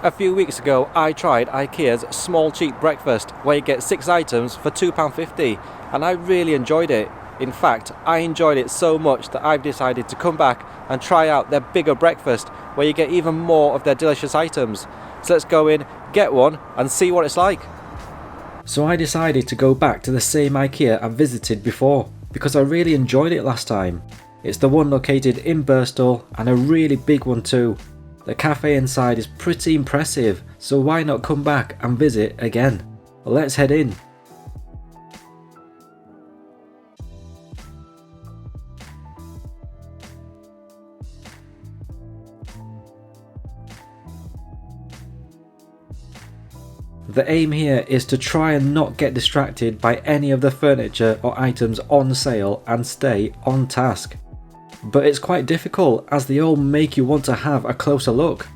A few weeks ago I tried IKEA's small cheap breakfast where you get 6 items for £2.50 and I really enjoyed it. In fact, I enjoyed it so much that I've decided to come back and try out their bigger breakfast where you get even more of their delicious items. So let's go in, get one and see what it's like. So I decided to go back to the same IKEA I visited before because I really enjoyed it last time. It's the one located in Birstall and a really big one too. The cafe inside is pretty impressive, so why not come back and visit again? Let's head in. The aim here is to try and not get distracted by any of the furniture or items on sale and stay on task. But it's quite difficult as they all make you want to have a closer look.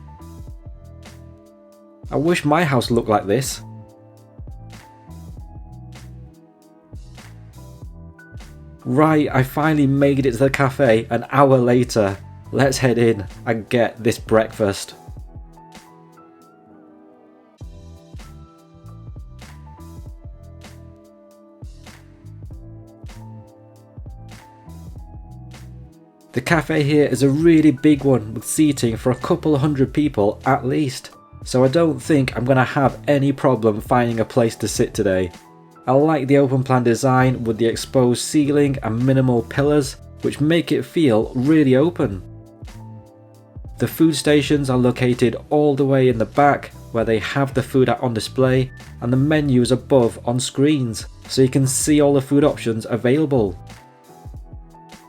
I wish my house looked like this. Right, I finally made it to the cafe an hour later. Let's head in and get this breakfast. The cafe here is a really big one with seating for a couple of hundred people at least, so I don't think I'm going to have any problem finding a place to sit today. I like the open plan design with the exposed ceiling and minimal pillars which make it feel really open. The food stations are located all the way in the back where they have the food out on display and the menus above on screens so you can see all the food options available.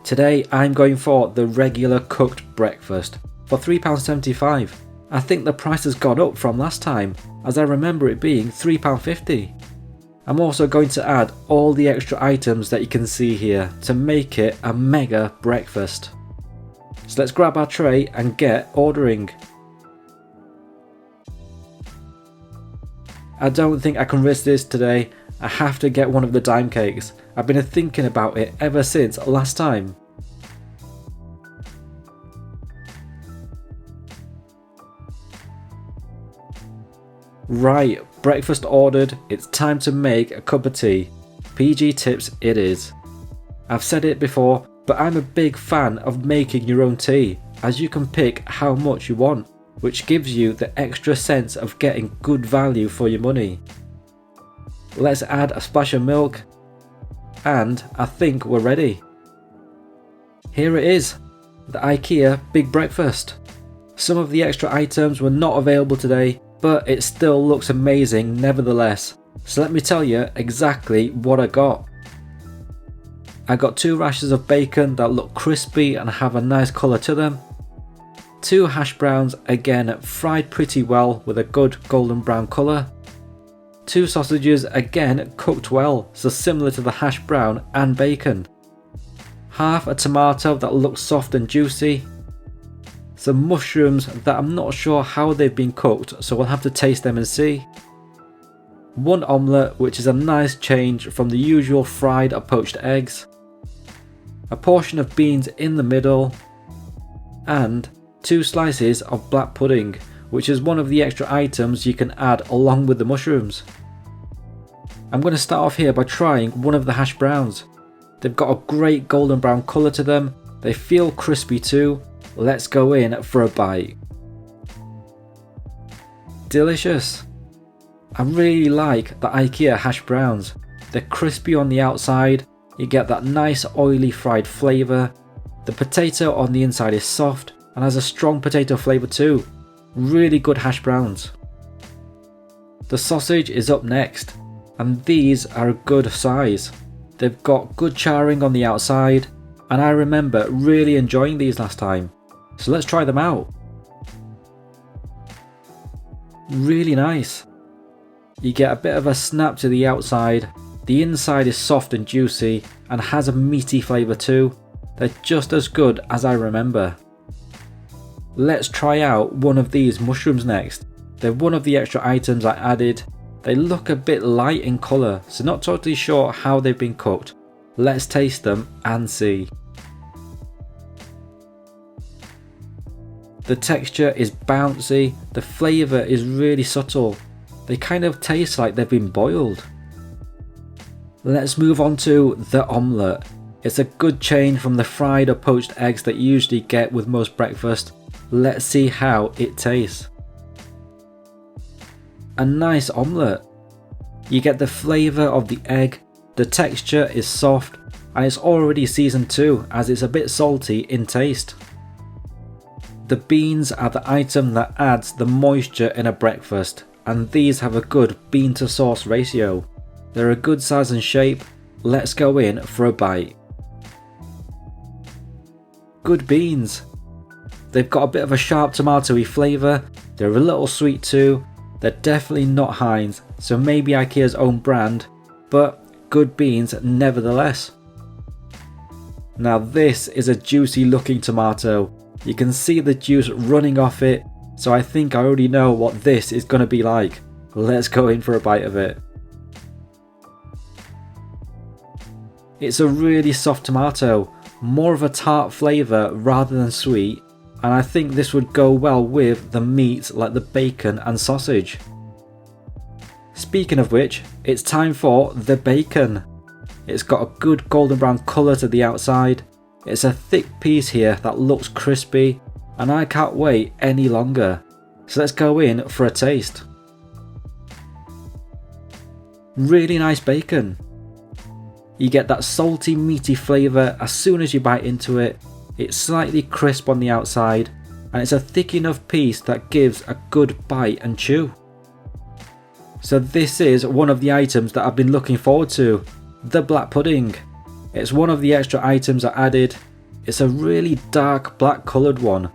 Today I'm going for the regular cooked breakfast for £3.75. I think the price has gone up from last time as I remember it being £3.50. I'm also going to add all the extra items that you can see here to make it a mega breakfast. So let's grab our tray and get ordering. I don't think I can risk this today. I have to get one of the dime cakes. I've been thinking about it ever since last time. Right, breakfast ordered, it's time to make a cup of tea. PG tips it is. I've said it before, but I'm a big fan of making your own tea, as you can pick how much you want, which gives you the extra sense of getting good value for your money. Let's add a splash of milk, and I think we're ready. Here it is, the IKEA Big Breakfast. Some of the extra items were not available today, but it still looks amazing nevertheless. So let me tell you exactly what I got. I got 2 rashers of bacon that look crispy and have a nice colour to them. 2 hash browns, again fried pretty well with a good golden brown colour. 2 sausages, again cooked well, so similar to the hash brown and bacon. Half a tomato that looks soft and juicy. Some mushrooms that I'm not sure how they've been cooked, so we'll have to taste them and see. 1 omelette, which is a nice change from the usual fried or poached eggs. A portion of beans in the middle. And 2 slices of black pudding, which is one of the extra items you can add along with the mushrooms. I'm going to start off here by trying one of the hash browns. They've got a great golden brown colour to them, they feel crispy too. Let's go in for a bite. Delicious! I really like the IKEA hash browns. They're crispy on the outside, you get that nice oily fried flavour. The potato on the inside is soft and has a strong potato flavour too. Really good hash browns. The sausage is up next, and these are a good size. They've got good charring on the outside, and I remember really enjoying these last time. So let's try them out. Really nice. You get a bit of a snap to the outside. The inside is soft and juicy and has a meaty flavour too. They're just as good as I remember. Let's try out one of these mushrooms next. They're one of the extra items I added. They look a bit light in colour, so not totally sure how they've been cooked. Let's taste them and see. The texture is bouncy, the flavour is really subtle. They kind of taste like they've been boiled. Let's move on to the omelette. It's a good change from the fried or poached eggs that you usually get with most breakfast. Let's see how it tastes. A nice omelette. You get the flavour of the egg, the texture is soft, and it's already seasoned too, as it's a bit salty in taste. The beans are the item that adds the moisture in a breakfast, and these have a good bean to sauce ratio. They're a good size and shape. Let's go in for a bite. Good beans. They've got a bit of a sharp tomatoey flavour, they're a little sweet too. They're definitely not Heinz, so maybe IKEA's own brand, but good beans nevertheless. Now this is a juicy looking tomato. You can see the juice running off it, so I think I already know what this is going to be like. Let's go in for a bite of it. It's a really soft tomato, more of a tart flavour rather than sweet, and I think this would go well with the meats like the bacon and sausage. Speaking of which, it's time for the bacon. It's got a good golden brown colour to the outside. It's a thick piece here that looks crispy, and I can't wait any longer. So let's go in for a taste. Really nice bacon. You get that salty meaty flavour as soon as you bite into it. It's slightly crisp on the outside, and it's a thick enough piece that gives a good bite and chew. So this is one of the items that I've been looking forward to, the black pudding. It's one of the extra items I added. It's a really dark black coloured one.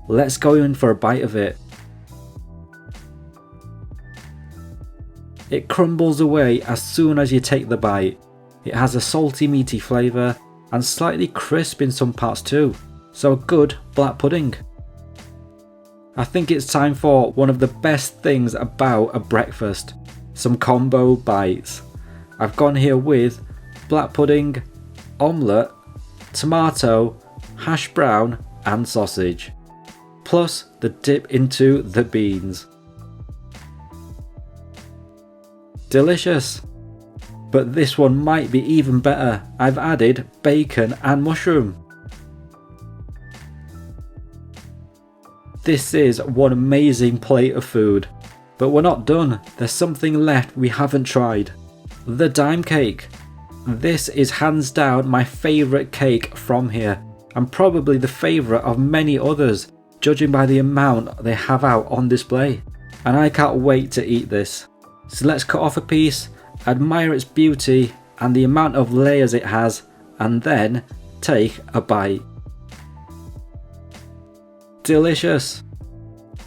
Let's go in for a bite of it. It crumbles away as soon as you take the bite. It has a salty meaty flavour and slightly crisp in some parts too, so a good black pudding. I think it's time for one of the best things about a breakfast, some combo bites. I've gone here with black pudding, omelette, tomato, hash brown and sausage, plus the dip into the beans. Delicious! But this one might be even better. I've added bacon and mushroom. This is one amazing plate of food. But we're not done. There's something left we haven't tried. The dime cake. This is hands down my favourite cake from here, and probably the favourite of many others, judging by the amount they have out on display. And I can't wait to eat this. So let's cut off a piece, admire its beauty and the amount of layers it has, and then take a bite. Delicious!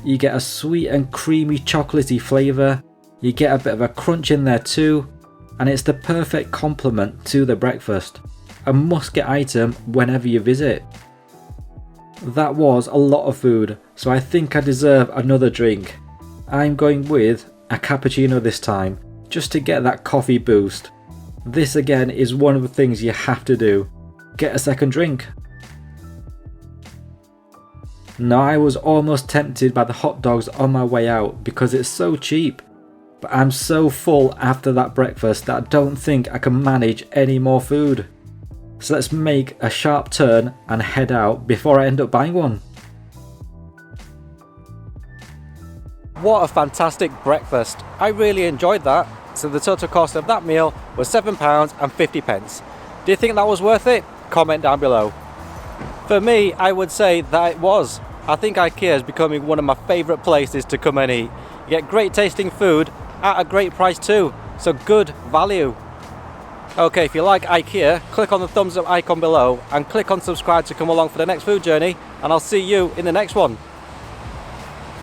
You get a sweet and creamy chocolatey flavour, you get a bit of a crunch in there too, and it's the perfect complement to the breakfast. A must get item whenever you visit. That was a lot of food, so I think I deserve another drink. I'm going with a cappuccino this time, just to get that coffee boost. This again is one of the things you have to do. Get a second drink. Now I was almost tempted by the hot dogs on my way out because it's so cheap, but I'm so full after that breakfast that I don't think I can manage any more food. So let's make a sharp turn and head out before I end up buying one. What a fantastic breakfast. I really enjoyed that. So the total cost of that meal was £7.50. Do you think that was worth it? Comment down below. For me, I would say that it was. I think IKEA is becoming one of my favourite places to come and eat. You get great tasting food at a great price too, so good value. Okay, if you like IKEA, click on the thumbs up icon below and click on subscribe to come along for the next food journey, and I'll see you in the next one.